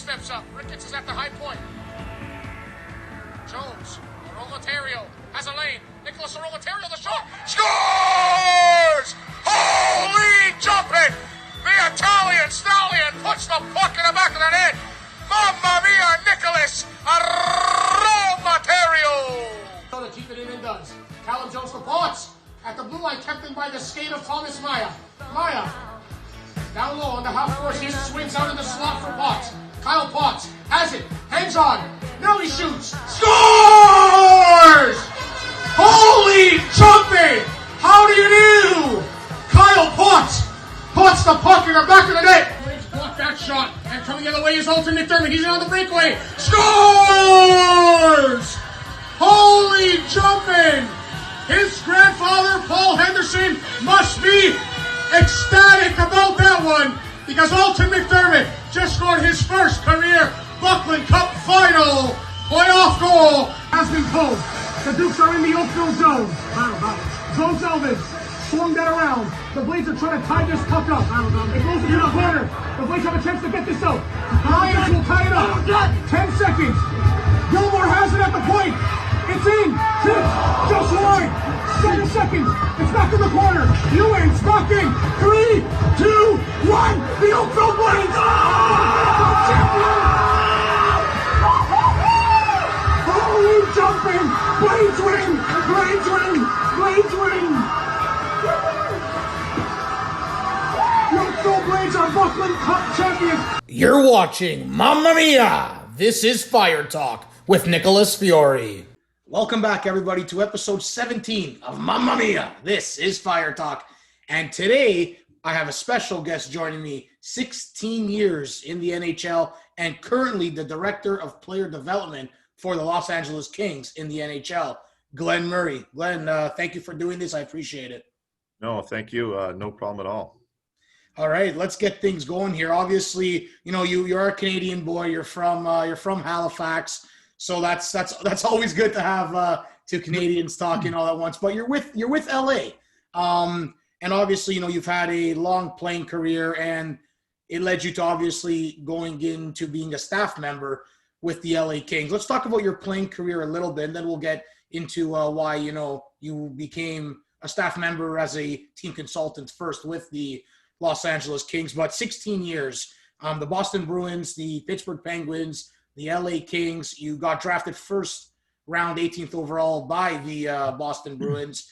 steps up. Ricketts is at the high point. Jones. Aromaterio has a lane. Nicholas Aromaterio, the shot. Scores! Holy jumping! The Italian stallion puts the puck in the back of the net. Mamma mia, Nicholas Aromaterio! So to keep it in and does. Callum Jones for Potts. At the blue line, kept in by the skate of Thomas Maya. Maya. Down low on the half course, he swings out in the slot for Potts. Kyle Potts has it, hands on, now he shoots, scores! Holy jumping! How do you do? Kyle Potts puts the puck in the back of the net. Braves block that shot, and coming the other way is Alton McDermott. He's in on the breakaway, scores! Holy jumping! His grandfather, Paul Henderson, must be ecstatic about that one because Alton McDermott just scored his first career Buckland Cup final playoff goal. Has been pulled. The Dukes are in the Oakville zone. Zone salvage. Swung that around. The Blades are trying to tie this puck up. It goes into the corner. The Blades have a chance to get this out. Lions will tie it up. 10 seconds. Gilmore has it at the point. It's in. Tips. Just wide. 7 seconds. It's back in the corner. Ewing's back in. 3, 2, 1. The Oakville Blades are champion. Holy jumping. Blades win. Blades win. Blades win. The Oakville Blades are Buckland Cup champions. You're watching Mamma Mia! This is Fire Talk with Nicholas Fiore. Welcome back, everybody, to episode 17 of Mamma Mia. This is Fire Talk. And today, I have a special guest joining me, 16 years in the NHL and currently the Director of Player Development for the Los Angeles Kings in the NHL, Glen Murray. Glen, thank you for doing this. I appreciate it. No, thank you. No problem at all. All right, let's get things going here. Obviously, you know, you're a Canadian boy. You're from Halifax. So that's always good to have two Canadians talking all at once. But you're with LA, and obviously, you know, you've had a long playing career, and it led you to obviously going into being a staff member with the LA Kings. Let's talk about your playing career a little bit, and then we'll get into why you became a staff member as a team consultant first with the Los Angeles Kings. But 16 years, the Boston Bruins, the Pittsburgh Penguins, the LA Kings. You got drafted first round, 18th overall by the Boston Bruins.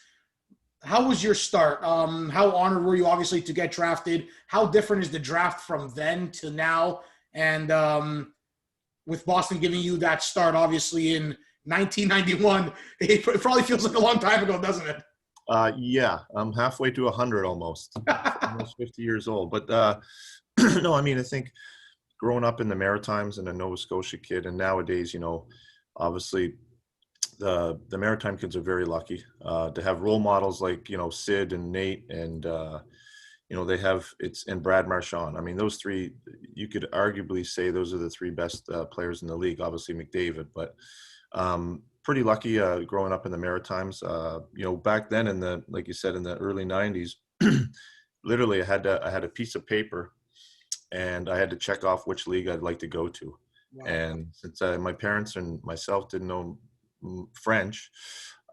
How was your start? How honored were you, obviously, to get drafted? How different is the draft from then to now? And with Boston giving you that start, obviously, in 1991, it probably feels like a long time ago, doesn't it? Yeah, I'm halfway to 100 almost. Almost 50 years old. But no, I mean, I think growing up in the Maritimes and a Nova Scotia kid, and nowadays, you know, obviously the Maritime kids are very lucky to have role models like, you know, Sid and Nate and, you know, they have and Brad Marchand. I mean, those three, you could arguably say those are the three best players in the league, obviously McDavid, but pretty lucky growing up in the Maritimes. You know, back then like you said, in the early 90s, literally I had a piece of paper and I had to check off which league I'd like to go to. Wow. And since my parents and myself didn't know French,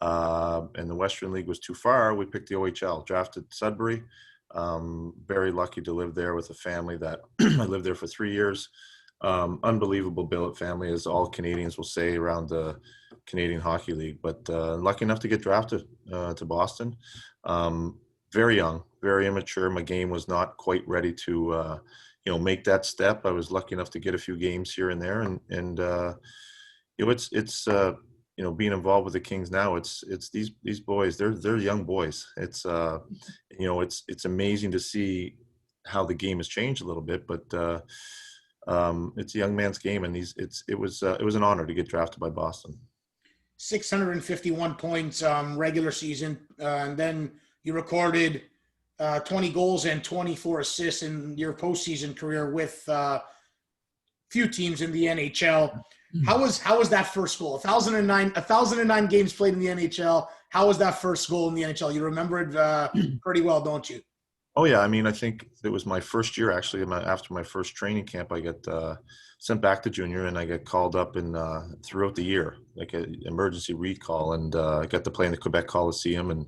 and the Western League was too far, we picked the OHL, drafted Sudbury. Very lucky to live there with a family that I lived there for 3 years. Unbelievable billet family, as all Canadians will say around the Canadian Hockey League. But lucky enough to get drafted to Boston. Very young, very immature. My game was not quite ready to make that step. I was lucky enough to get a few games here and there, and you know, it's being involved with the Kings now. It's these boys. They're young boys. It's it's amazing to see how the game has changed a little bit, but it's a young man's game, and it was an honor to get drafted by Boston. 651 points regular season, and then you recorded 20 goals and 24 assists in your postseason career with few teams in the NHL. How was that first goal? 1,009 games played in the NHL. How was that first goal in the NHL? You remember it pretty well, don't you? Oh yeah, I mean, I think it was my first year actually. After my first training camp, I got sent back to junior, and I got called up in throughout the year, like an emergency recall, and I got to play in the Quebec Coliseum, and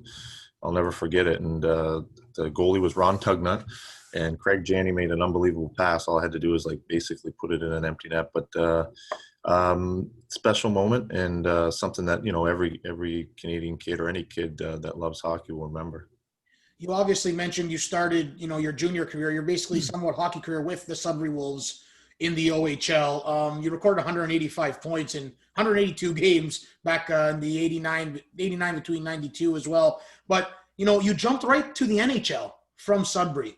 I'll never forget it. And the goalie was Ron Tugnut, and Craig Janney made an unbelievable pass. All I had to do was like basically put it in an empty net, but special moment, and something that every Canadian kid or any kid that loves hockey will remember. You obviously mentioned you started, your junior career, your basically somewhat hockey career with the Sudbury Wolves in the OHL. You recorded 185 points in 182 games back in the 89 between 92 as well. But, you jumped right to the NHL from Sudbury.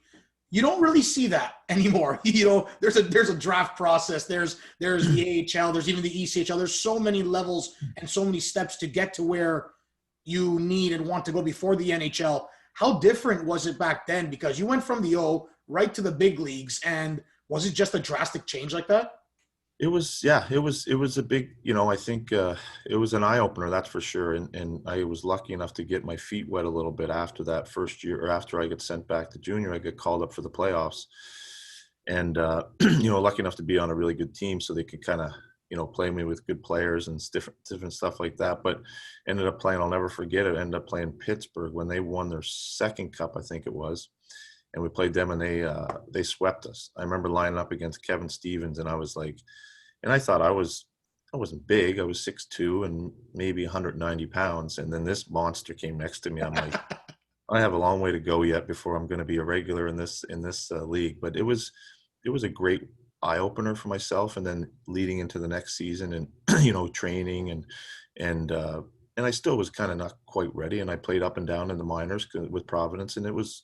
You don't really see that anymore. There's a draft process. There's the AHL. There's even the ECHL. There's so many levels and so many steps to get to where you need and want to go before the NHL. How different was it back then? Because you went from the O right to the big leagues, and was it just a drastic change like that? It was, yeah, it was a big, I think it was an eye opener, that's for sure. And I was lucky enough to get my feet wet a little bit after that first year, or after I got sent back to junior. I got called up for the playoffs, and lucky enough to be on a really good team, so they could kind of play me with good players and different stuff like that. But ended up playing, I'll never forget it, ended up playing Pittsburgh when they won their second cup, I think it was. And we played them, and they swept us. I remember lining up against Kevin Stevens, and I was like, and I thought I wasn't big. I was 6'2" and maybe 190 pounds. And then this monster came next to me. I'm like, I have a long way to go yet before I'm going to be a regular in this league. But it was a great eye opener for myself, and then leading into the next season, and training, and I still was kind of not quite ready, and I played up and down in the minors with Providence, and it was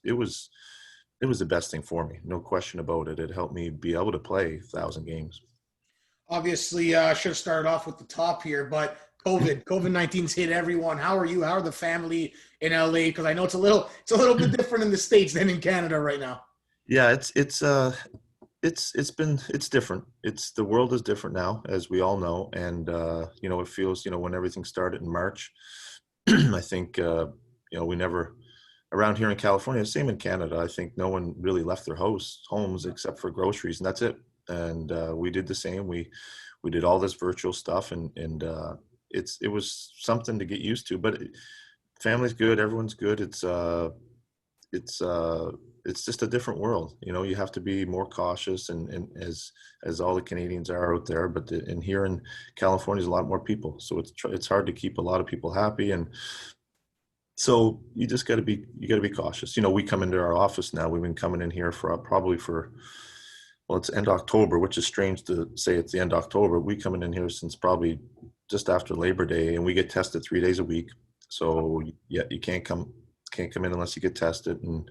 the best thing for me, no question about it. It helped me be able to play 1,000 games. Obviously, I should have started off with the top here, but COVID-19's hit everyone. How are you? How are the family in LA? Because I know it's a little bit different in the States than in Canada right now. Yeah, it's different. The world is different now, as we all know. And, it feels, when everything started in March, I think, we never, around here in California, same in Canada, I think no one really left their homes except for groceries, and that's it. And we did the same. We did all this virtual stuff, and it was something to get used to, but family's good. Everyone's good. It's just a different world. You have to be more cautious, and as all the Canadians are out there, but in here in California, there's a lot more people. So it's hard to keep a lot of people happy. And so you just got to be cautious. We come into our office now. We've been coming in here it's end October, which is strange to say it's the end October. We coming in here since probably just after Labor Day, and we get tested 3 days a week. So yeah, you can't come in unless you get tested. And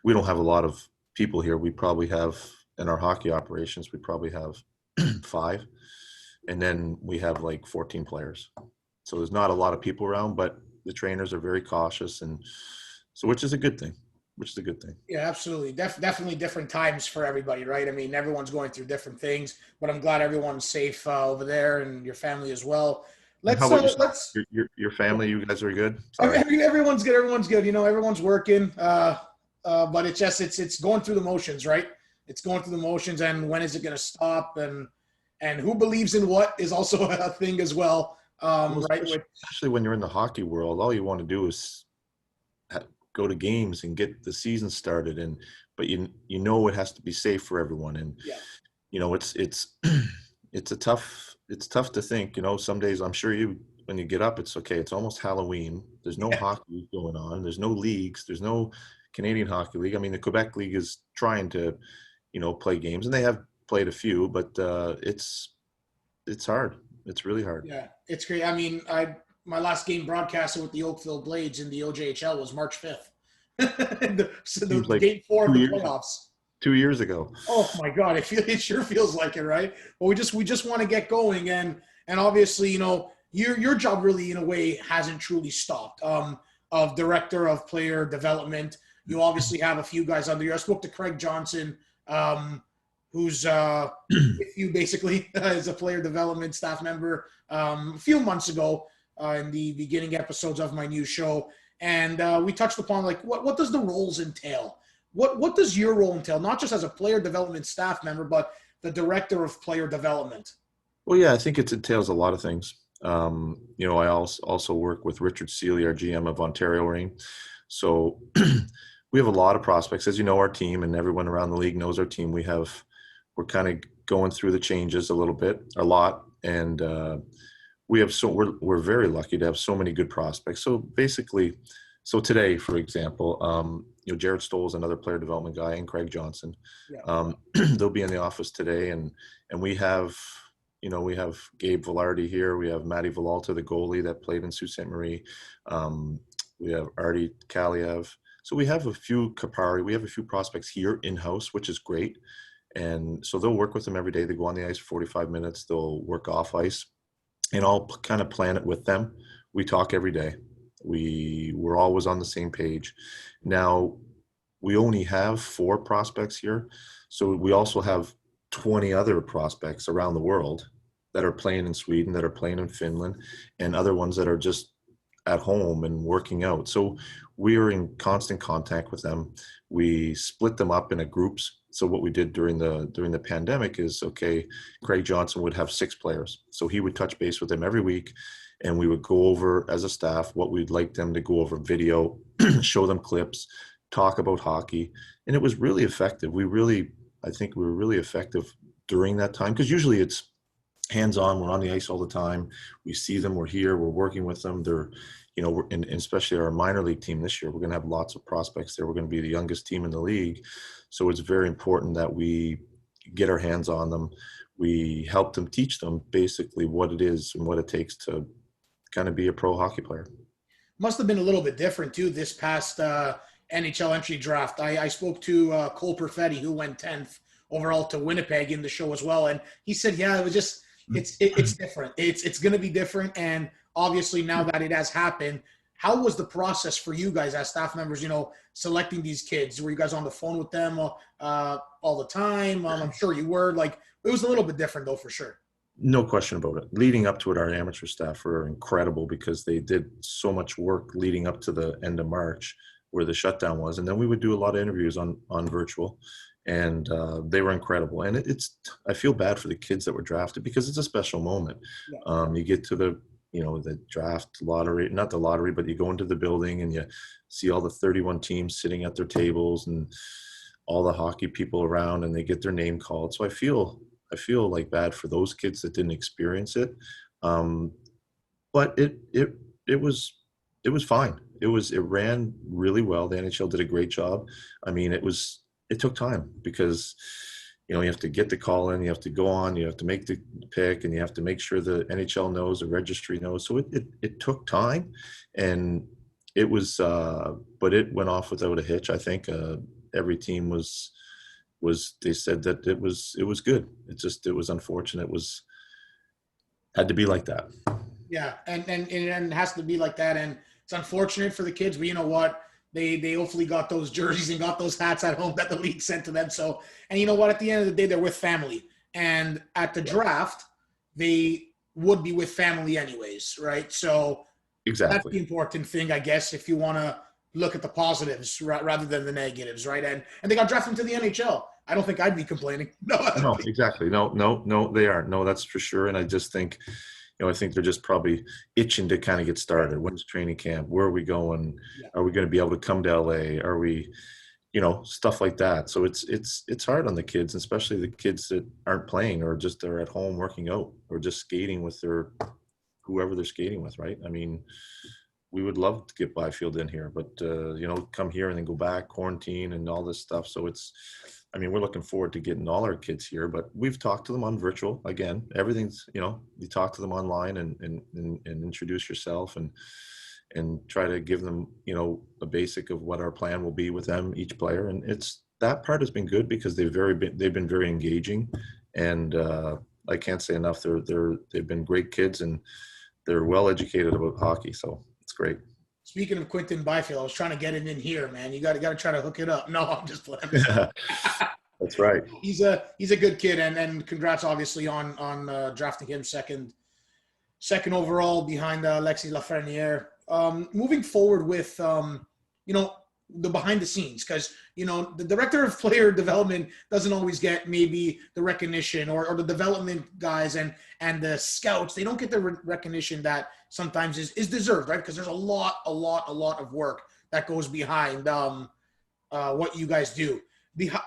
we don't have a lot of people here. We probably have, in our hockey operations, we probably have 5, and then we have like 14 players. So there's not a lot of people around, but the trainers are very cautious, and so which is a good thing. Yeah, absolutely. Definitely different times for everybody, right? I mean, everyone's going through different things, but I'm glad everyone's safe over there, and your family as well. How about your family? You guys are good? Everyone's good. Everyone's good. Everyone's working. But it's going through the motions, right? It's going through the motions, and when is it going to stop? And who believes in what is also a thing as well, right? Especially when you're in the hockey world, all you want to do is go to games and get the season started, but it has to be safe for everyone, and yeah. It's tough to think. Some days, I'm sure when you get up, it's okay. It's almost Halloween. There's no hockey going on. There's no leagues. There's no Canadian Hockey League. I mean, the Quebec League is trying to, play games, and they have played a few, but it's hard. It's really hard. Yeah, it's great. I mean, my last game broadcasted with the Oakville Blades in the OJHL was March 5th. the game 4 of the playoffs. 2 years ago. Oh my God, it sure feels like it, right? Well, we just want to get going, and obviously, your job really in a way hasn't truly stopped. Of director of player development, you obviously have a few guys under you. I spoke to Craig Johnson, who's with you basically as a player development staff member a few months ago in the beginning episodes of my new show, and we touched upon like what does the roles entail What does your role entail, not just as a player development staff member, but the director of player development? Well, yeah, I think it entails a lot of things. I also work with Richard Seeley, our GM of Ontario Reign. So we have a lot of prospects. As you know, our team and everyone around the league knows our team. We're kind of going through the changes a lot. And we're very lucky to have so many good prospects. So basically, today, for example, Jared Stoll is another player development guy, and Craig Johnson. Yeah. They'll be in the office today, and we have Gabe Velarde here. We have Matty Villalta, the goalie that played in Sault Ste. Marie. We have Artie Kaliev. So we have a few Kapari. We have a few prospects here in-house, which is great. And so they'll work with them every day. They go on the ice for 45 minutes. They'll work off ice. And I'll kind of plan it with them. We talk every day. We're always on the same page. Now, we only have 4 prospects here. So we also have 20 other prospects around the world that are playing in Sweden, that are playing in Finland, and other ones that are just at home and working out. So we are in constant contact with them. We split them up into groups. So what we did during the pandemic is, okay, Craig Johnson would have 6 players. So he would touch base with them every week, and we would go over as a staff what we'd like them to go over video, show them clips, talk about hockey. And it was really effective. I think we were really effective during that time, because usually it's hands-on. We're on the ice all the time. We see them. We're here. We're working with them. They're, and especially our minor league team this year, we're going to have lots of prospects there. We're going to be the youngest team in the league. So it's very important that we get our hands on them. We help them, teach them basically what it is and what it takes to kind of be a pro hockey player. Must have been a little bit different too this past NHL entry draft. I spoke to Cole Perfetti, who went 10th overall to Winnipeg in the show as well, and he said, yeah, it was just it's different. It's going to be different, and obviously now that it has happened, how was the process for you guys as staff members? Selecting these kids. Were you guys on the phone with them all the time? I'm sure you were. Like, it was a little bit different though, for sure. No question about it. Leading up to it, our amateur staff were incredible because they did so much work leading up to the end of March, where the shutdown was. And then we would do a lot of interviews on virtual, and they were incredible. And I feel bad for the kids that were drafted, because it's a special moment. Yeah. You get to the draft lottery, not the lottery, but you go into the building and you see all the 31 teams sitting at their tables and all the hockey people around, and they get their name called. So I feel like bad for those kids that didn't experience it. But it was fine. It ran really well. The NHL did a great job. I mean, it took time, because you have to get the call in, you have to go on, you have to make the pick, and you have to make sure the NHL knows, the registry knows. So it took time, and it was but it went off without a hitch. I think every team was they said that it was good. It was unfortunate. Had to be like that. Yeah, and it has to be like that, and it's unfortunate for the kids, but you know what? They hopefully got those jerseys and got those hats at home that the league sent to them. So, and you know what? At the end of the day, they're with family. And at the draft, they would be with family anyways, right? So exactly, that's the important thing, I guess, if you want to look at the positives rather than the negatives, right? And they got drafted to the NHL. I don't think I'd be complaining. No, exactly. No, they aren't. No, that's for sure. And I just think, I think they're just probably itching to kind of get started. When's training camp? Where are we going? Yeah. Are we going to be able to come to LA? Are we, stuff like that. So it's hard on the kids, especially the kids that aren't playing or just they're at home working out or just skating with whoever they're skating with, right? I mean, we would love to get Byfield in here, but, come here and then go back, quarantine and all this stuff. So we're looking forward to getting all our kids here, but we've talked to them on virtual. Again, everything's, you talk to them online and introduce yourself and try to give them, a basic of what our plan will be with them, each player. And that part has been good because they've been very engaging, and I can't say enough. They've been great kids, and they're well educated about hockey. So it's great. Speaking of Quinton Byfield, I was trying to get him in here, man. You got to try to hook it up. No, I'm just playing. That's right. He's a good kid, and congrats, obviously, on drafting him second overall behind Alexis Lafreniere. Moving forward with, the behind the scenes, because the director of player development doesn't always get maybe the recognition, or the development guys and the scouts, they don't get the recognition that sometimes is deserved, right? Because there's a lot of work that goes behind what you guys do.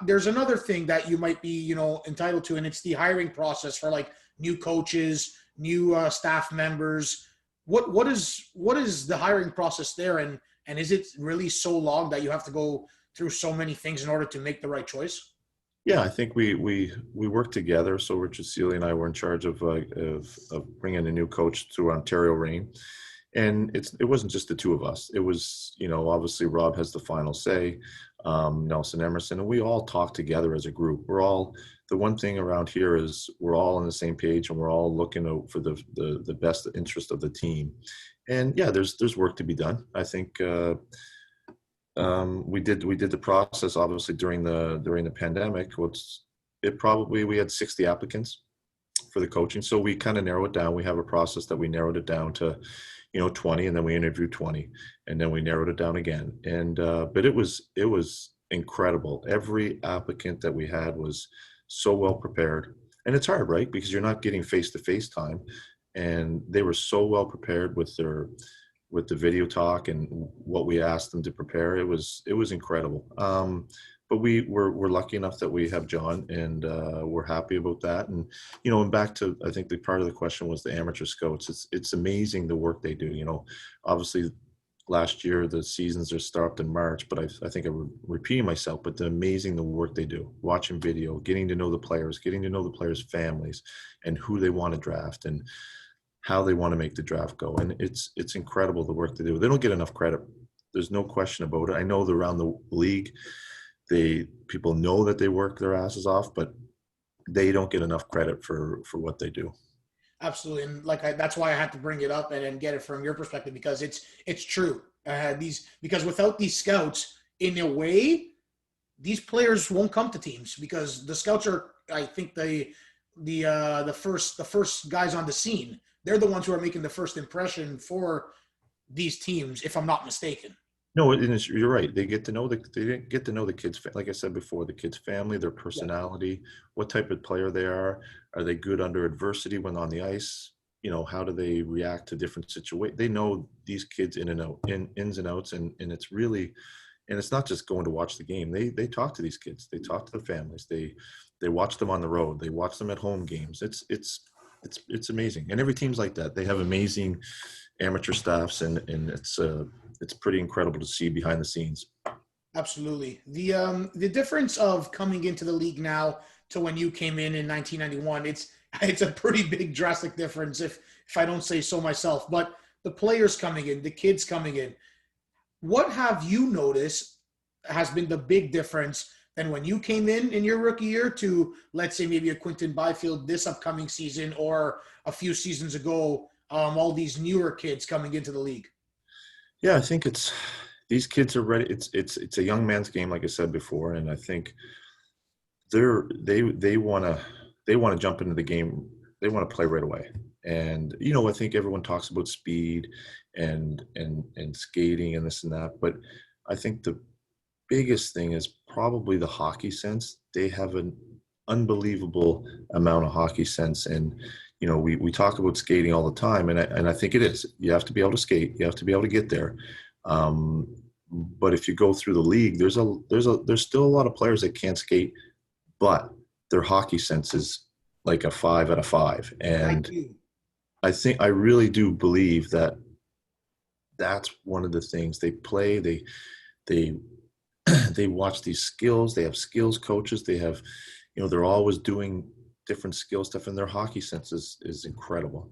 There's another thing that you might be entitled to, and it's the hiring process for like new coaches, new staff members. What is the hiring process there, and is it really so long that you have to go through so many things in order to make the right choice? Yeah, I think we worked together. So Richard Seeley and I were in charge of bringing a new coach to Ontario Reign, and it wasn't just the two of us. It was obviously Rob has the final say, Nelson Emerson, and we all talk together as a group. The one thing around here is we're all on the same page, and we're all looking out for the best interest of the team. And yeah, there's work to be done. I think we did the process obviously during the pandemic. We had 60 applicants for the coaching, so we kind of narrow it down. We have a process that we narrowed it down to 20, and then we interviewed 20, and then we narrowed it down again. And but it was incredible. Every applicant that we had was so well prepared, and it's hard, right? Because you're not getting face-to-face time, and they were so well prepared with the video talk and what we asked them to prepare. It was incredible. But we're lucky enough that we have John, and we're happy about that. And and back to, I think the part of the question was the amateur scouts. It's amazing the work they do. Obviously last year the seasons are stopped in March, but I think I'm repeating myself, but the work they do, watching video, getting to know the players, getting to know the players' families, and who they want to draft and how they want to make the draft go. And it's incredible the work they do. They don't get enough credit. There's no question about it. I know around the league, people know that they work their asses off, but they don't get enough credit for what they do. Absolutely, and that's why I had to bring it up and get it from your perspective, because it's true. Because without these scouts, in a way, these players won't come to teams, because the scouts are, I think, the first guys on the scene. They're the ones who are making the first impression for these teams, if I'm not mistaken. No, you're right. They get to know the kids. Like I said before, the kids' family, their personality, what type of player they are. Are they good under adversity when on the ice? How do they react to different situations? They know these kids ins and outs, and it's really, and it's not just going to watch the game. They talk to these kids. They talk to the families. They watch them on the road. They watch them at home games. It's amazing. And every team's like that. They have amazing amateur staffs, and it's pretty incredible to see behind the scenes. Absolutely. The difference of coming into the league now to when you came in 1991, it's a pretty big drastic difference, if I don't say so myself. But the players coming in, the kids coming in, what have you noticed has been the big difference than when you came in your rookie year to, let's say, maybe a Quinton Byfield this upcoming season, or a few seasons ago, all these newer kids coming into the league? Yeah, I think these kids are ready. It's a young man's game, like I said before, and I think they want to jump into the game. They want to play right away. And I think everyone talks about speed and skating and this and that, but I think the biggest thing is probably the hockey sense. They have an unbelievable amount of hockey sense, and we talk about skating all the time, and I think it is. You have to be able to skate. You have to be able to get there. But if you go through the league, there's still a lot of players that can't skate, but their hockey sense is like a 5 out of 5. And I really do believe that that's one of the things they play. They watch these skills. They have skills coaches. They have, they're always doing different skill stuff, and their hockey sense is incredible.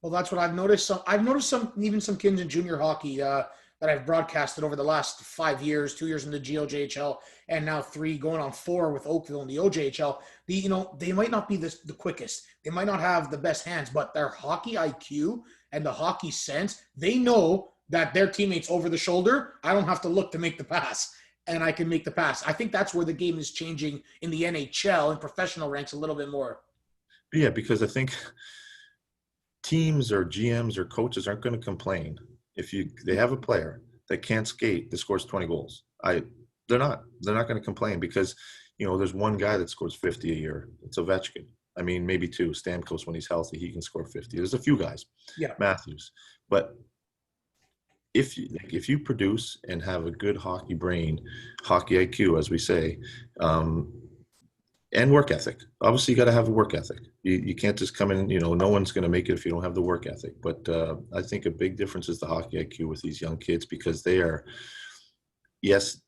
Well, that's what I've noticed. I've noticed even some kids in junior hockey that I've broadcasted over the last 5 years, 2 years in the GOJHL, and now 3 going on 4 with Oakville in the OJHL. They might not be the quickest. They might not have the best hands, but their hockey IQ and the hockey sense, they know that their teammates over the shoulder, I don't have to look to make the pass, and I can make the pass. I think that's where the game is changing in the NHL and professional ranks a little bit more. Yeah, because I think teams or GMs or coaches aren't going to complain if they have a player that can't skate that scores 20 goals. they're not going to complain because, there's one guy that scores 50 a year. It's Ovechkin. I mean, maybe two. Stamkos, when he's healthy, he can score 50. There's a few guys. Yeah. Matthews. But if you produce and have a good hockey brain, hockey IQ, as we say, and work ethic. Obviously, you got to have a work ethic. You can't just come in, no one's going to make it if you don't have the work ethic. But I think a big difference is the hockey IQ with these young kids because they are, yes,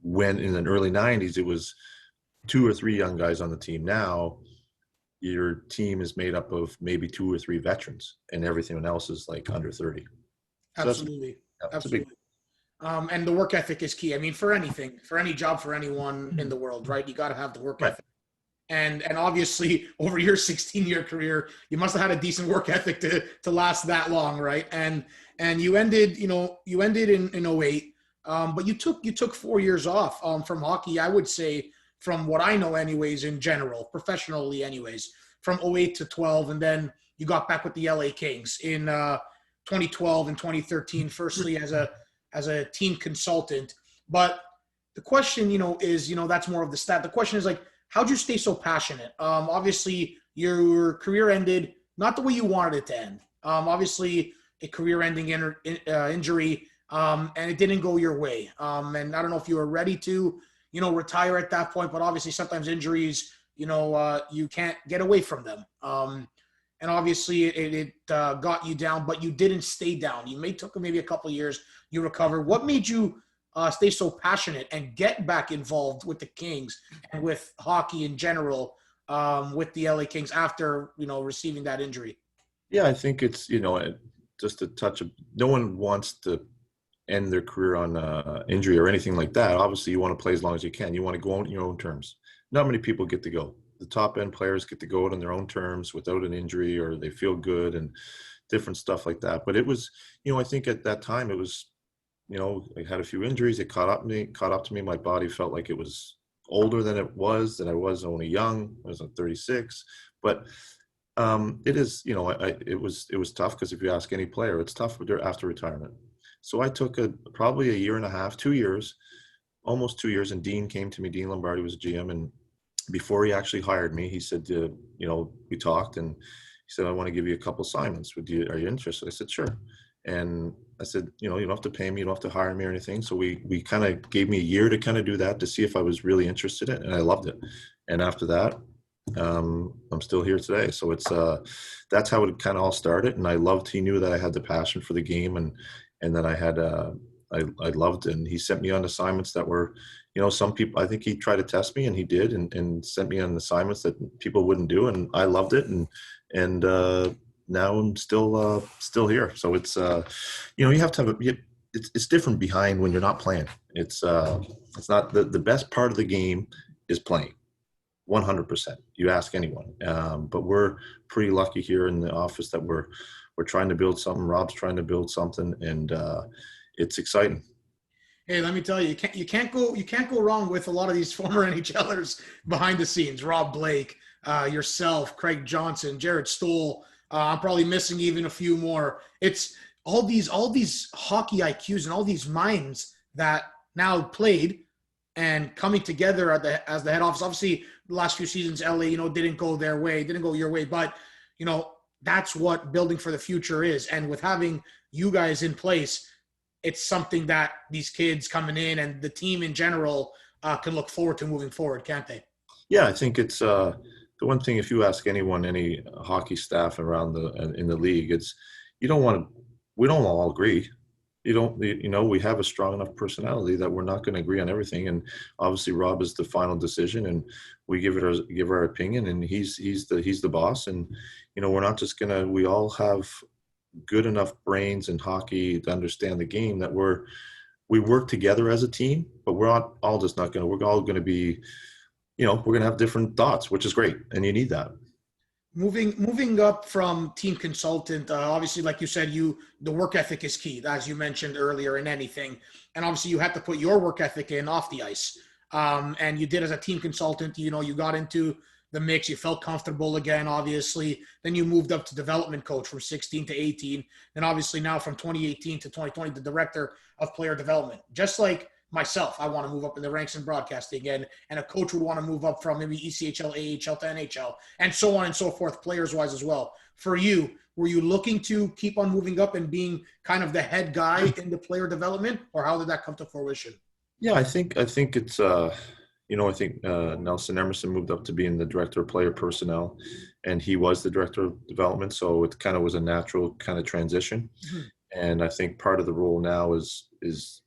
when in the early 90s, it was 2 or 3 young guys on the team. Now, your team is made up of maybe 2 or 3 veterans and everything else is like under 30. So Absolutely. Absolutely. And the work ethic is key. I mean, for anything, for any job, for anyone in the world, right? You got to have the work ethic. And obviously, over your 16-year career, you must have had a decent work ethic to last that long, right? And you ended, you ended in 08, but you took 4 years off from hockey. I would say, from what I know, anyways, in general, professionally, anyways, from 08 to 12, and then you got back with the LA Kings in 2012 and 2013. Firstly, as a team consultant, but the question, is, that's more of the stat. The question is like, how'd you stay so passionate? Obviously, your career ended not the way you wanted it to end. Obviously, a career-ending injury, and it didn't go your way. And I don't know if you were ready to, retire at that point, but obviously sometimes injuries, you can't get away from them. And obviously it got you down, but you didn't stay down. Took maybe a couple of years, you recovered. What made you stay so passionate and get back involved with the Kings and with hockey in general, with the LA Kings after, receiving that injury? Yeah, I think it's, just a touch of, no one wants to end their career on injury or anything like that. Obviously, you want to play as long as you can. You want to go on your own terms. Not many people get to go. The top end players get to go out on their own terms without an injury, or they feel good and different stuff like that. But it was, I think at that time it was, I had a few injuries. It caught up to me. My body felt like it was older than it was, that I was only young. I was 36, but it is, it was tough because if you ask any player, it's tough after retirement. So I took probably a year and a half, 2 years, almost 2 years. And Dean came to me. Dean Lombardi was GM, and before he actually hired me, he said, we talked, and he said, I want to give you a couple assignments. Are you interested? I said, sure. And I said, you don't have to pay me, you don't have to hire me or anything. So we kind of gave me a year to kind of do that, to see if I was really interested in it. And I loved it. And after that, I'm still here today. So it's, that's how it kind of all started. And he knew that I had the passion for the game, and that I had, I loved it. And he sent me on assignments that were, some people, I think he tried to test me, and he did, and sent me on assignments that people wouldn't do. And I loved it. And now I'm still here. So it's, you have to have it's different behind when you're not playing. It's not the best part of the game is playing 100%. You ask anyone. But we're pretty lucky here in the office that we're trying to build something. Rob's trying to build something, and it's exciting. Hey, let me tell you, you can't go wrong with a lot of these former NHLers behind the scenes. Rob Blake, yourself, Craig Johnson, Jared Stoll. I'm probably missing even a few more. It's all these hockey IQs and all these minds that now played and coming together as the head office. Obviously, the last few seasons, LA, didn't go your way, but that's what building for the future is. And with having you guys in place, it's something that these kids coming in and the team in general can look forward to moving forward, can't they? Yeah, I think it's the one thing. If you ask anyone, any hockey staff around in the league, it's we don't all agree. We have a strong enough personality that we're not going to agree on everything. And obviously, Rob is the final decision, and we give our opinion, and he's the boss. And we're not just gonna. We all have good enough brains in hockey to understand the game that we work together as a team, but we're not all just not going to, we're all going to be, we're going to have different thoughts, which is great. And you need that. Moving up from team consultant, obviously, like you said, the work ethic is key, as you mentioned earlier, in anything. And obviously you have to put your work ethic in off the ice. And you did as a team consultant, you got into the mix, you felt comfortable again, obviously. Then you moved up to development coach from 16 to 18. And obviously now from 2018 to 2020, the director of player development. Just like myself, I want to move up in the ranks in broadcasting, and a coach would want to move up from maybe ECHL, AHL to NHL, and so on and so forth, players-wise as well. For you, were you looking to keep on moving up and being kind of the head guy in the player development, or how did that come to fruition? Yeah, I think it's I think Nelson Emerson moved up to being the director of player personnel, and he was the director of development, so it kind of was a natural kind of transition. Mm-hmm. And I think part of the role now is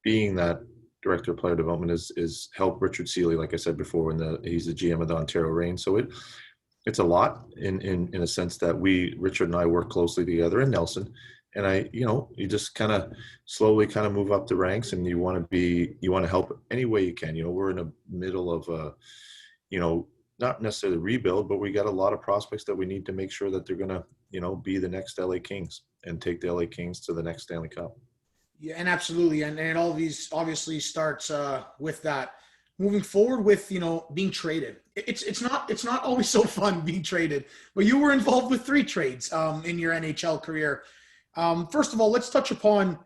being that director of player development is help Richard Seeley, like I said before, he's the GM of the Ontario Reign. So it's a lot in a sense that Richard and I work closely together, and Nelson. And you just kind of slowly kind of move up the ranks, and you want to help any way you can. We're in the middle of not necessarily rebuild, but we got a lot of prospects that we need to make sure that they're going to, be the next LA Kings and take the LA Kings to the next Stanley Cup. Yeah, and absolutely. And all these obviously starts with that. Moving forward with, being traded. It's not always so fun being traded, but you were involved with 3 trades in your NHL career. First of all, let's touch upon,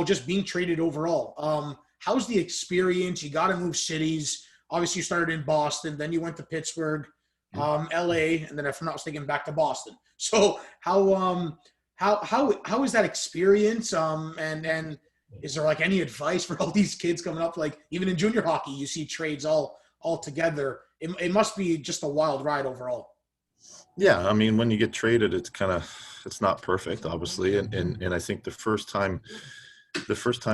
just being traded overall. How's the experience? You got to move cities. Obviously, you started in Boston, then you went to Pittsburgh, LA, and then if I'm not mistaken, back to Boston. So how is that experience? And is there like any advice for all these kids coming up? Like even in junior hockey, you see trades all together. It must be just a wild ride overall. Yeah, I mean, when you get traded, it's not perfect, obviously, and I think the first time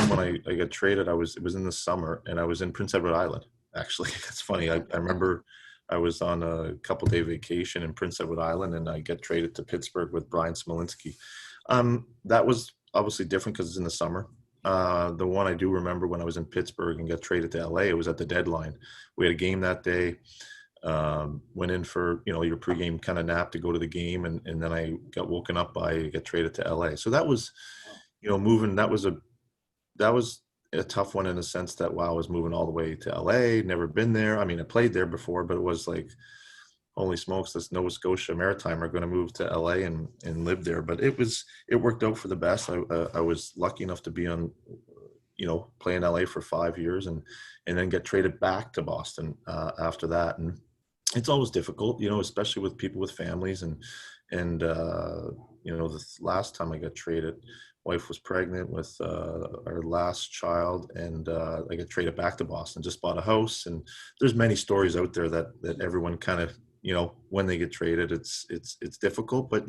when I got traded, it was in the summer, and I was in Prince Edward Island. Actually, it's funny. I remember I was on a couple-day vacation in Prince Edward Island, and I get traded to Pittsburgh with Brian Smolinski. That was obviously different because it's in the summer. The one I do remember when I was in Pittsburgh and got traded to LA, it was at the deadline. We had a game that day. Went in for, your pregame kind of nap to go to the game. And then I got woken up get traded to LA. So that was, moving, that was a tough one in the sense that, wow, I was moving all the way to LA, never been there. I mean, I played there before, but it was like, holy smokes, this Nova Scotia Maritime are going to move to LA and live there. But it worked out for the best. I was lucky enough to be on, play in LA for 5 years and then get traded back to Boston after that. And it's always difficult, especially with people with families and the last time I got traded, wife was pregnant with our last child, and I got traded back to Boston, just bought a house. And there's many stories out there that everyone kind of, when they get traded, it's difficult, but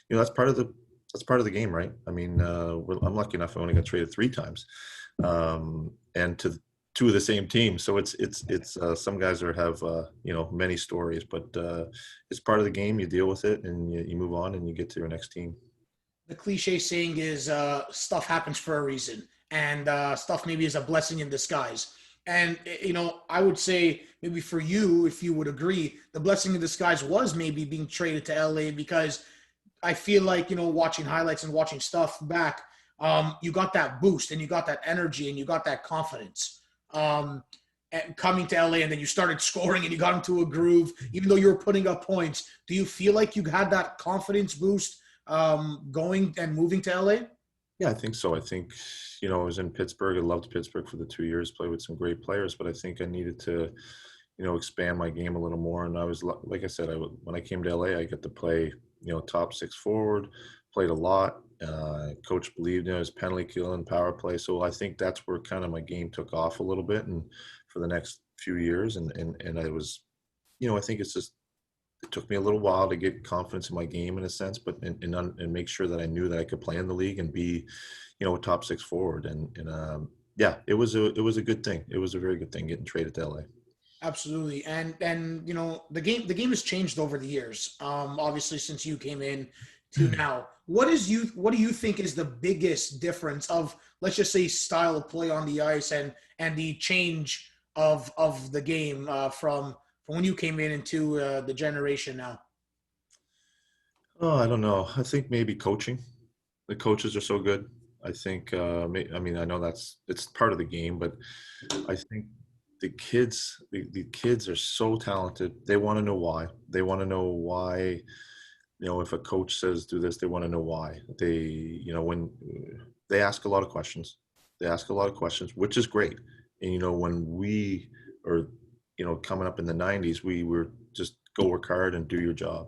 that's part of the game, right? I mean, I'm lucky enough I only got traded 3 times, and to 2 of the same team. So it's some guys have many stories, but it's part of the game. You deal with it and you move on and you get to your next team. The cliche saying is stuff happens for a reason, and stuff maybe is a blessing in disguise. And, I would say maybe for you, if you would agree, the blessing in disguise was maybe being traded to LA, because I feel like, watching highlights and watching stuff back, you got that boost and you got that energy and you got that confidence. And coming to LA, and then you started scoring and you got into a groove, even though you were putting up points. Do you feel like you had that confidence boost going and moving to LA? Yeah, I think so. I think, I was in Pittsburgh. I loved Pittsburgh for the 2 years, played with some great players, but I think I needed to, expand my game a little more. And I was, like I said, when I came to LA, I got to play, top 6 forward, played a lot. Coach believed in his penalty kill and power play. So I think that's where kind of my game took off a little bit, and for the next few years. And I was, I think it took me a little while to get confidence in my game in a sense, but and make sure that I knew that I could play in the league and be, a top 6 forward. And it was a good thing. It was a very good thing getting traded to LA. Absolutely. And the game has changed over the years. Obviously since you came in to now, what do you think is the biggest difference of, let's just say, style of play on the ice and the change of the game from when you came in into the generation now? Oh, I don't know. I think maybe coaching. The coaches are so good. I think, I know it's part of the game, but I think the kids are so talented. They want to know why. They want to know why, if a coach says do this, they want to know why. They, when they ask a lot of questions, They ask a lot of questions, which is great. And, when we are, coming up in the 90s, we were just go work hard and do your job.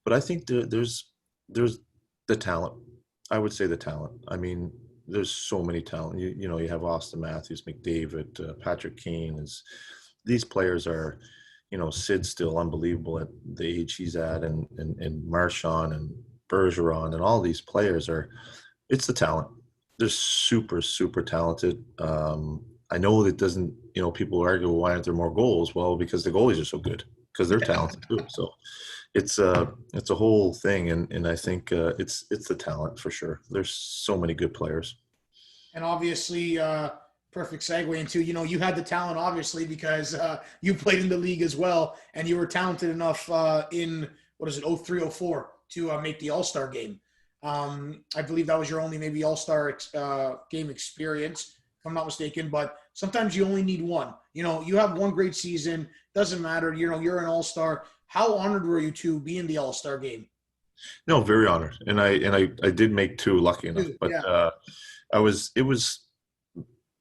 But I think there's the talent. I would say the talent. I mean, there's so many talent. You have Austin Matthews, McDavid, Patrick Kane. These players are, Sid's still unbelievable at the age he's at, and Marchand and Bergeron and all these players it's the talent. They're super, super talented. I know that doesn't, people argue, well, why aren't there more goals? Well, because the goalies are so good, because they're talented too. So it's a whole thing. And I think it's the talent for sure. There's so many good players. And obviously, perfect segue into, you had the talent, obviously, because you played in the league as well, and you were talented enough in, 03, 04 to make the All-Star game. I believe that was your only maybe All-Star game experience, if I'm not mistaken, but sometimes you only need one. You have one great season, doesn't matter, you're an All-Star. How honored were you to be in the All-Star game? No, very honored. And I did make two, lucky enough, but yeah. It was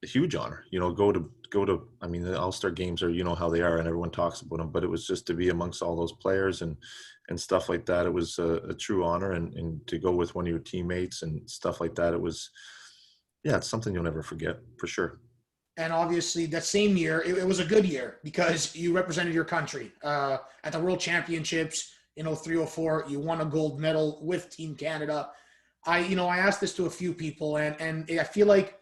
a huge honor, go to, I mean, the All-Star games are, how they are, and everyone talks about them, but it was just to be amongst all those players and stuff like that. It was a true honor, and to go with one of your teammates and stuff like that. It was, it's something you'll never forget for sure. And obviously that same year, it was a good year because you represented your country at the World Championships in 03, 04. You won a gold medal with Team Canada. I asked this to a few people, and I feel like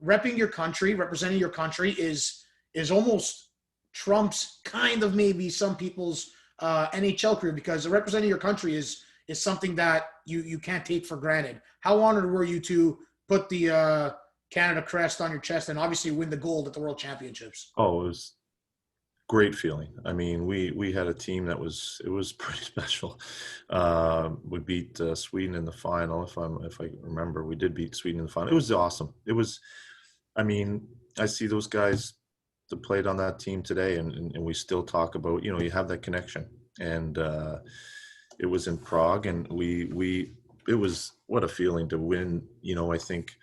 representing your country is almost trumps kind of maybe some people's NHL career, because representing your country is something that you can't take for granted. How honored were you to put the Canada crest on your chest and obviously win the gold at the World Championships? Oh, it was great feeling. I mean, we had a team that was pretty special. We beat Sweden in the final. If I remember, we did beat Sweden in the final. It was awesome. It was, I mean, I see those guys that played on that team today, and we still talk about, you have that connection. And it was in Prague, and it was, what a feeling to win. I think,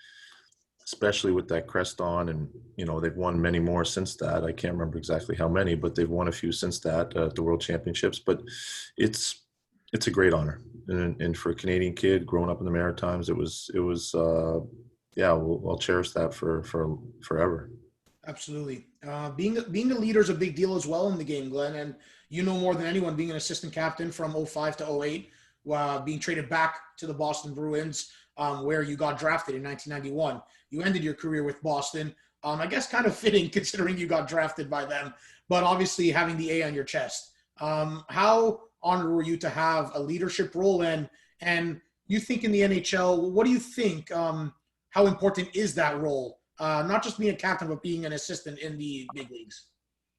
especially with that crest on, and they've won many more since that. I can't remember exactly how many, but they've won a few since that at the World Championships. But it's a great honor, and for a Canadian kid growing up in the Maritimes, it was I'll cherish that for forever. Absolutely. Being a leader is a big deal as well in the game, Glenn, and more than anyone, being an assistant captain from 05 to 08, being traded back to the Boston Bruins, where you got drafted in 1991. You ended your career with Boston. I guess kind of fitting considering you got drafted by them, but obviously having the A on your chest. How honored were you to have a leadership role? And you think in the NHL, what do you think, how important is that role? Not just being a captain, but being an assistant in the big leagues.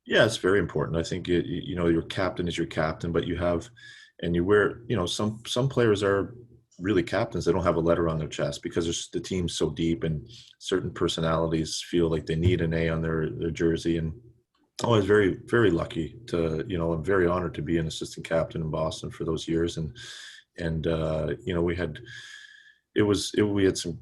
Yeah, it's very important. I think, your captain is your captain, but you wear, some players are really captains. They don't have a letter on their chest because the team's so deep, and certain personalities feel like they need an A on their jersey. And I was very, very lucky to, I'm very honored to be an assistant captain in Boston for those years. And we had some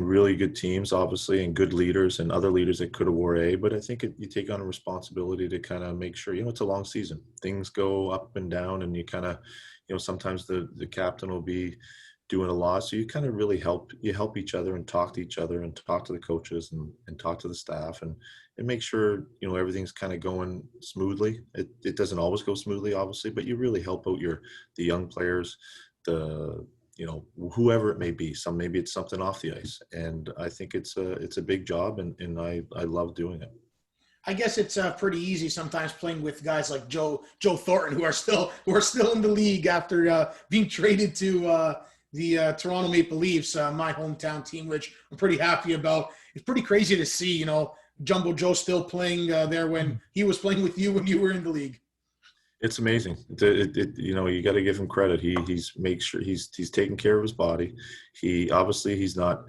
really good teams, obviously, and good leaders and other leaders that could have wore A. But I think you take on a responsibility to kind of make sure, it's a long season. Things go up and down, and you kind of, sometimes the captain will be doing a lot. So you kind of really help each other and talk to each other and talk to the coaches and talk to the staff and make sure, everything's kind of going smoothly. It doesn't always go smoothly, obviously, but you really help out the young players, whoever it may be. Maybe it's something off the ice. And I think it's a big job, and I love doing it. I guess it's pretty easy sometimes playing with guys like Joe Thornton, who are still in the league after being traded to the Toronto Maple Leafs, my hometown team, which I'm pretty happy about. It's pretty crazy to see, Jumbo Joe still playing there when he was playing with you when you were in the league. It's amazing. You got to give him credit. He's makes sure he's taking care of his body. He's not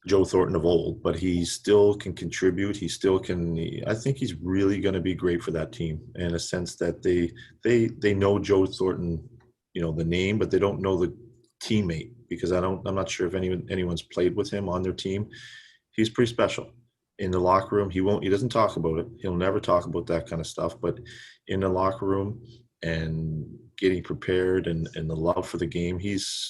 Joe Thornton of old, but he still can contribute. He still can. I think he's really going to be great for that team in a sense that they know Joe Thornton, the name, but they don't know the teammate, because I'm not sure if anyone's played with him on their team. he's pretty special. In the locker room, he doesn't talk about it. He'll never talk about that kind of stuff. But in the locker room and getting prepared and the love for the game,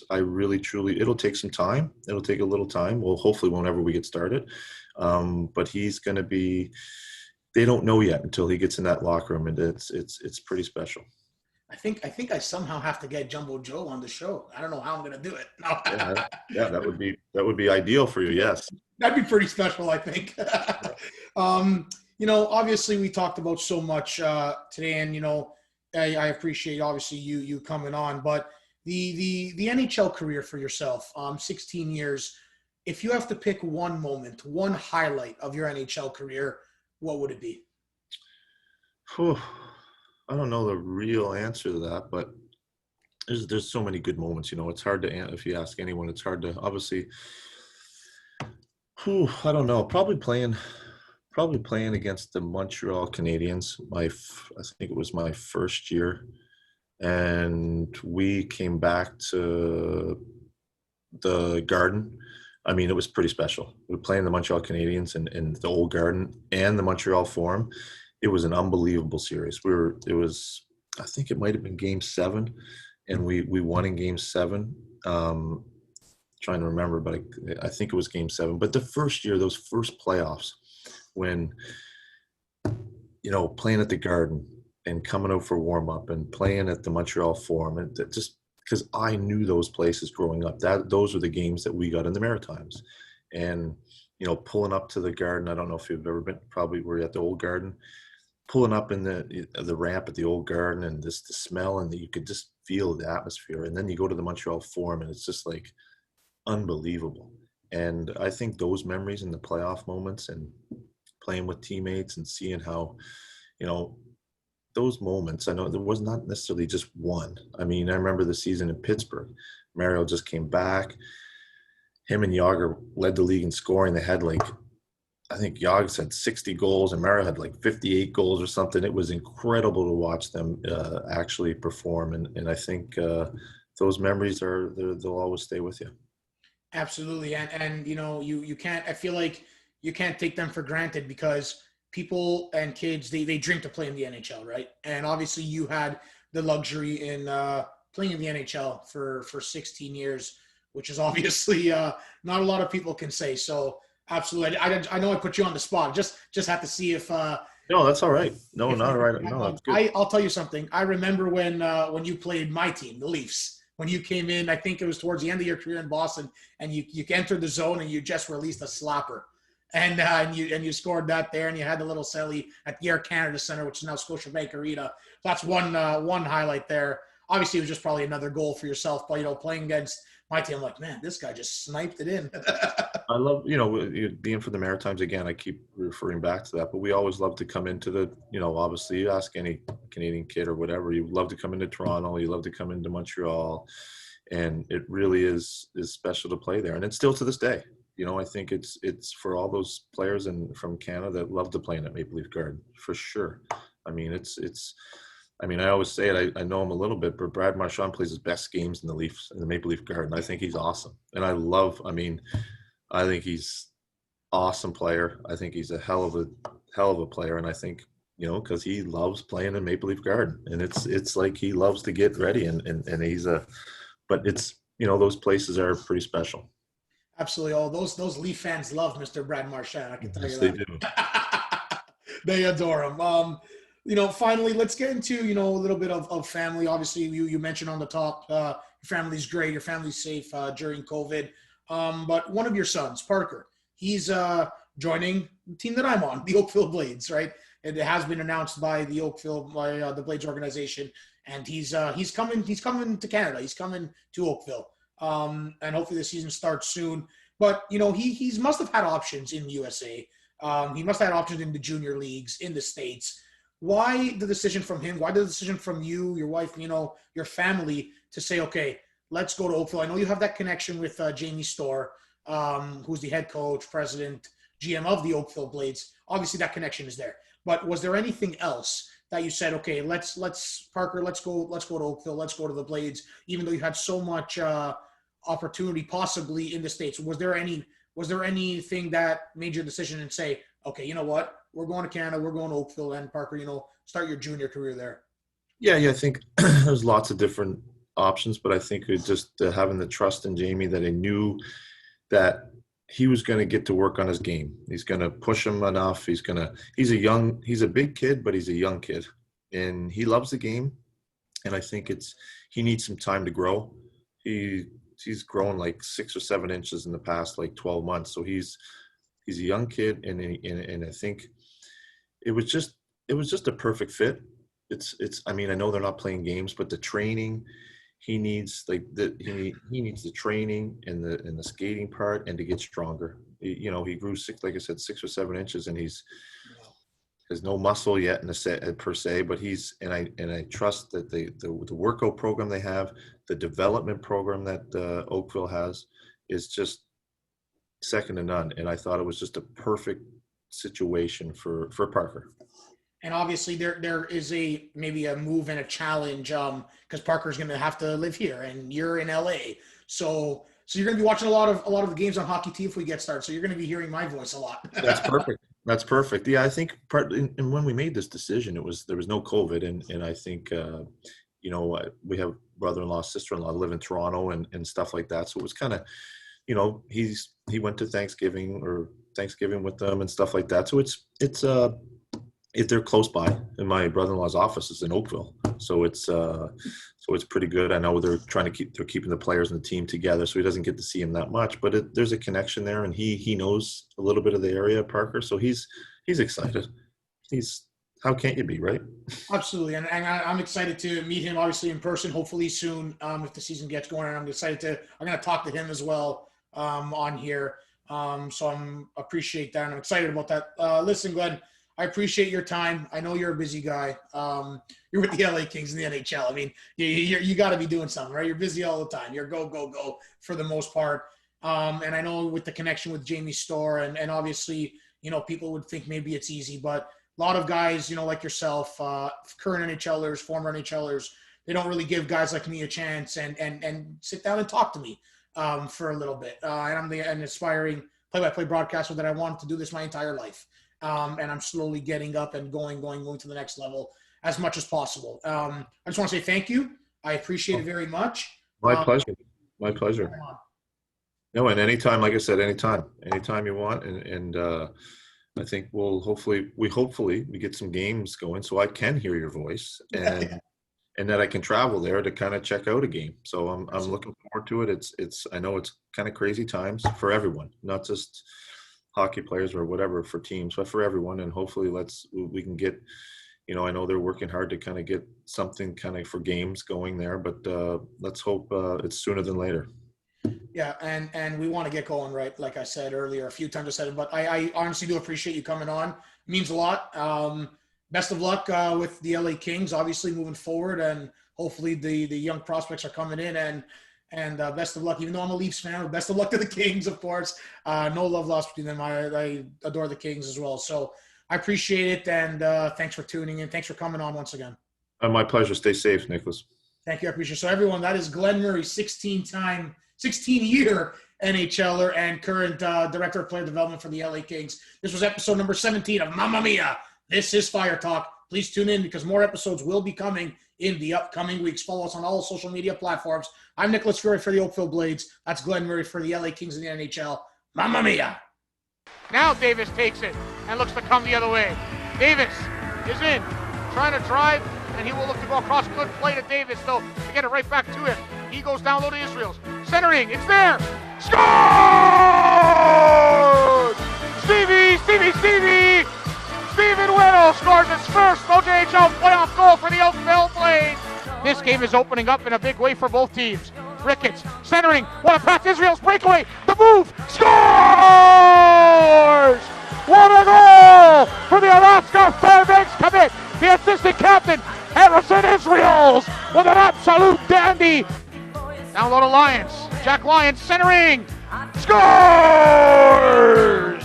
I really, truly, it'll take some time. It'll take a little time. Well, hopefully whenever we get started. But he's going to be, they don't know yet until he gets in that locker room, and it's pretty special. I think I somehow have to get Jumbo Joe on the show. I don't know how I'm going to do it. No. Yeah, that would be ideal for you. Yes. That'd be pretty special, I think. Obviously we talked about so much today, and I appreciate obviously you coming on. But the NHL career for yourself, 16 years. If you have to pick one moment, one highlight of your NHL career, what would it be? Whew. I don't know the real answer to that, but there's so many good moments. It's hard to, if you ask anyone, it's hard to obviously. I don't know. Probably playing against the Montreal Canadiens. I think it was my first year, and we came back to the Garden. I mean, it was pretty special. We were playing the Montreal Canadiens in the old Garden and the Montreal Forum. It was an unbelievable series. I think it might have been Game 7, and we won in Game 7. Trying to remember, but I think it was Game 7. But the first year, those first playoffs, when playing at the Garden and coming out for warm up and playing at the Montreal Forum, and just because I knew those places growing up, those were the games that we got in the Maritimes, and pulling up to the Garden. I don't know if you've ever been. Probably were at the old Garden, pulling up in the ramp at the old Garden, and the smell, and you could just feel the atmosphere. And then you go to the Montreal Forum, and it's just like unbelievable. And I think those memories and the playoff moments and playing with teammates and seeing how, those moments, I know there was not necessarily just one. I mean, I remember the season in Pittsburgh. Mario just came back. Him and Yager led the league in scoring. They had I think Yager had 60 goals and Mario had 58 goals or something. It was incredible to watch them actually perform. And I think those memories they'll always stay with you. Absolutely. And you can't, I feel like you can't take them for granted, because people and kids, they dream to play in the NHL, right? And obviously you had the luxury in playing in the NHL for 16 years, which is obviously not a lot of people can say. So absolutely. I know I put you on the spot. Just have to see if no, that's all right. No, not all right. No, that's good. I'll tell you something. I remember when you played my team, the Leafs. When you came in, I think it was towards the end of your career in Boston, and you entered the zone and you just released a slapper, and you scored that there, and you had the little celly at the Air Canada Center, which is now Scotiabank Arena. That's one highlight there. Obviously, it was just probably another goal for yourself, but playing against my team, I'm like, man, this guy just sniped it in. I love, being for the Maritimes again. I keep referring back to that, but we always love to come into the, obviously you ask any Canadian kid or whatever, you love to come into Toronto, you love to come into Montreal, and it really is special to play there. And it's still to this day, I think it's for all those players from Canada that love to play in that Maple Leaf Garden, for sure. I mean, I always say it, I know him a little bit, but Brad Marchand plays his best games in the Maple Leaf Garden. I think he's awesome. And I think he's awesome player. I think he's a hell of a player. And I think, because he loves playing in Maple Leaf Garden, and it's like he loves to get ready, and but it's, those places are pretty special. Absolutely. Oh, those Leaf fans love Mr. Brad Marchand. I can tell you that. They do. They adore him. Finally, let's get into, a little bit of family. Obviously, you mentioned on the top, your family's great, your family's safe during COVID. But one of your sons, Parker, he's joining the team that I'm on, the Oakville Blades, right? It has been announced by the Blades organization, and he's coming to Canada. He's coming to Oakville, and hopefully the season starts soon. But he must have had options in the USA. He must have had options in the junior leagues in the States. Why the decision from him? Why the decision from you, your wife, your family, to say, okay, let's go to Oakville? I know you have that connection with Jamie Storr, who's the head coach, president, GM of the Oakville Blades. Obviously, that connection is there. But was there anything else that you said, okay, let's Parker, let's go to Oakville, let's go to the Blades, even though you had so much opportunity possibly in the States? Was there any Was there anything that made your decision and say, okay, you know what? We're going to Canada. We're going to Oakville. And Parker, start your junior career there. Yeah, I think there's lots of different options, but I think it just having the trust in Jamie that I knew that he was going to get to work on his game. He's going to push him enough. He's a big kid, but he's a young kid, and he loves the game. And I think he needs some time to grow. He's grown like 6 or 7 inches in the past like 12 months. So he's a young kid, and I think it was just a perfect fit. I mean, I know they're not playing games, but the training he needs, he needs the training and the skating part, and to get stronger. He grew 6 or 7 inches, and has no muscle yet per se, but I trust that the workout program they have, the development program that Oakville has, is just second to none. And I thought it was just a perfect situation for Parker. And obviously there is maybe a move and a challenge because Parker's going to have to live here and you're in LA. So you're going to be watching a lot of the games on Hockey T if we get started. So you're going to be hearing my voice a lot. That's perfect. Yeah, I think and when we made this decision, there was no COVID, and I think we have brother-in-law, sister-in-law live in Toronto and stuff like that. So it was kind of, he went to Thanksgiving with them and stuff like that. So if they're close by, and my brother-in-law's office is in Oakville, so it's pretty good. I know they're keeping the players and the team together, so he doesn't get to see him that much, but there's a connection there, and he knows a little bit of the area, Parker, so he's excited. How can't you be, right? Absolutely, and I'm excited to meet him, obviously in person, hopefully soon, if the season gets going. And I'm going to talk to him as well on here. So I'm appreciate that, and I'm excited about that. Listen, Glenn, I appreciate your time. I know you're a busy guy. You're with the LA Kings in the NHL. I mean, you got to be doing something, right? You're busy all the time. You're go for the most part. And I know with the connection with Jamie Storr and obviously, people would think maybe it's easy, but a lot of guys, like yourself, current NHLers, former NHLers, they don't really give guys like me a chance and sit down and talk to me for a little bit. And I'm an aspiring play-by-play broadcaster that I wanted to do this my entire life. And I'm slowly getting up and going to the next level as much as possible. I just want to say thank you. I appreciate it very much. My pleasure. My pleasure. No, and anytime, like I said, anytime you want. And I think we hopefully get some games going so I can hear your voice and that I can travel there to kind of check out a game. So I'm looking forward to it. I know it's kind of crazy times for everyone, not just hockey players or whatever for teams, but for everyone. And hopefully we can get, I know they're working hard to kind of get something kind of for games going there, but let's hope it's sooner than later. Yeah. And we want to get going, right? Like I said earlier, a few times I said it, but I honestly do appreciate you coming on. It means a lot. Best of luck with the LA Kings, obviously moving forward, and hopefully the young prospects are coming in and best of luck, even though I'm a Leafs fan. Best of luck to the Kings, of course. No love lost between them. I adore the Kings as well. So I appreciate it, and thanks for tuning in. Thanks for coming on once again. My pleasure. Stay safe, Nicholas. Thank you. I appreciate it. So everyone, that is Glen Murray, 16-year NHLer and current Director of Player Development for the LA Kings. This was episode number 17 of Mamma Mia. This is Fire Talk. Please tune in because more episodes will be coming in the upcoming weeks. Follow us on all social media platforms. I'm Nicholas Fury for the Oakville Blades. That's Glen Murray for the LA Kings in the NHL. Mamma Mia! Now Davis takes it and looks to come the other way. Davis is in, trying to drive, and he will look to go across. Good play to Davis, though, to get it right back to him. He goes down low to Israels. Centering, it's there! Score! Stevie! Steven Whittle scores his first OJHL playoff goal for the Oakville Blades. This game is opening up in a big way for both teams. Ricketts centering, what a pass, Israel's breakaway, the move, scores! What a goal for the Alaska Fairbanks commit, the assistant captain, Harrison Israels, with an absolute dandy. Down low to Lyons, Jack Lyons centering, scores!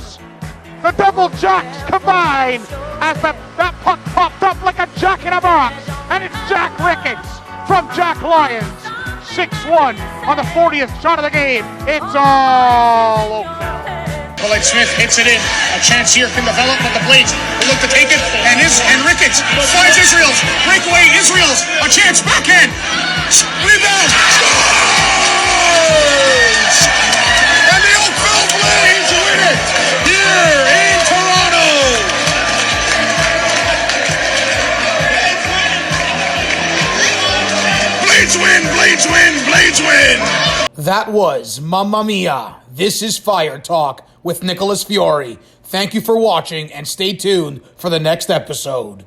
The double jacks combine as that puck popped up like a jack in a box, and it's Jack Ricketts from Jack Lyons. 6-1 on the 40th shot of the game. It's all Oakville. Nicolette Smith hits it in. A chance here can develop, but the Blades will look to take it. And Ricketts finds Israel's. Breakaway Israel's. A chance. Backhand. Rebound. Scores! And the Oakville Blades win it here in Toronto. Blades win, Blades win, Blades win. That was Mamma Mia. This is Fire Talk with Nicholas Fiore. Thank you for watching and stay tuned for the next episode.